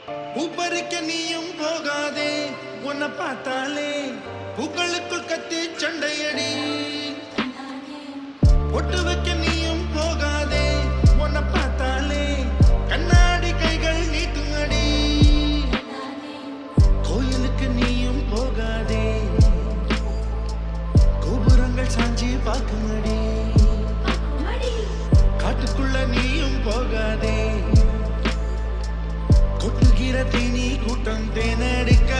பூப்பறிக்க நீயும் போகாதே உன்னை பார்த்தாலே பூக்களுக்குள் கத்தி சண்டையடி ஒட்டு வைக்க நீயும் போகாதே உன்னை பார்த்தாலே கண்ணாடி கைகள் நீட்டும் அடி கோயிலுக்கு நீயும் போகாதே கோபுரங்கள் சாஞ்சி பார்க்கும் அடி காட்டுக்குள்ள நீயும் போகாதே கொட்டுகிற தேனி கூட்டம் தேனடிக்க